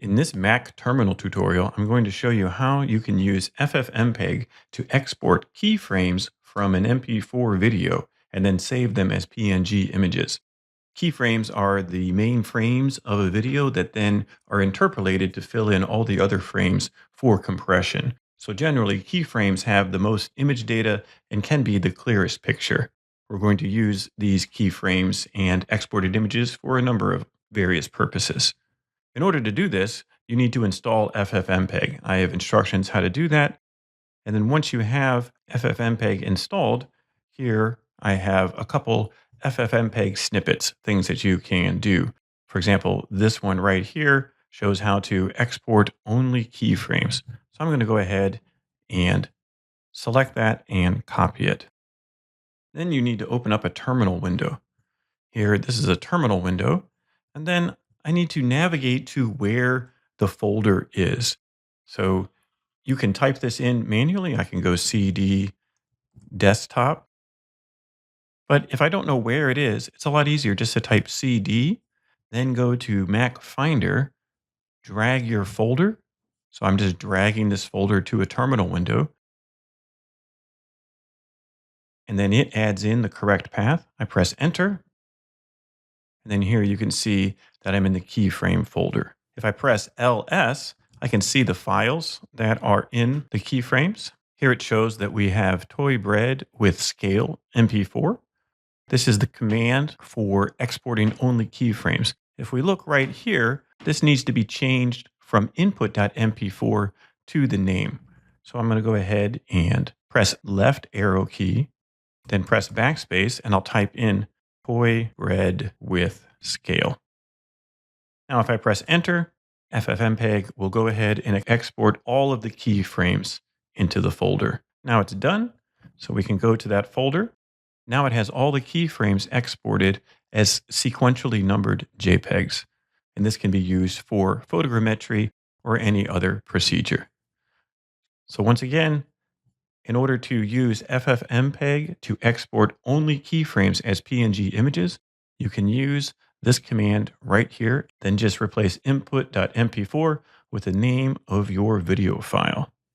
In this Mac terminal tutorial, I'm going to show you how you can use FFmpeg to export keyframes from an MP4 video and then save them as PNG images. Keyframes are the main frames of a video that then are interpolated to fill in all the other frames for compression. So generally, keyframes have the most image data and can be the clearest picture. We're going to use these keyframes and exported images for a number of various purposes. In order to do this, you need to install FFmpeg. I have instructions how to do that. And then once you have FFmpeg installed, here I have a couple FFmpeg snippets, things that you can do. For example, this one right here shows how to export only keyframes. So I'm going to go ahead and select that and copy it. Then you need to open up a terminal window. Here, this is a terminal window. And then I need to navigate to where the folder is. So you can type this in manually. I can go CD desktop. But if I don't know where it is, it's a lot easier just to type CD, then go to Mac Finder, drag your folder. So I'm just dragging this folder to a terminal window. And then it adds in the correct path. I press enter. And then here you can see that I'm in the keyframe folder. If I press LS, I can see the files that are in the keyframes. Here it shows that we have toy bread with scale MP4. This is the command for exporting only keyframes. If we look right here, this needs to be changed from input.mp4 to the name. So I'm going to go ahead and press left arrow key, then press backspace, and I'll type in toy bread with scale. Now, if I press enter, FFmpeg will go ahead and export all of the keyframes into the folder. Now it's done, so we can go to that folder. Now it has all the keyframes exported as sequentially numbered JPEGs. And this can be used for photogrammetry or any other procedure. So once again, in order to use FFmpeg to export only keyframes as PNG images, you can use this command right here, then just replace input.mp4 with the name of your video file.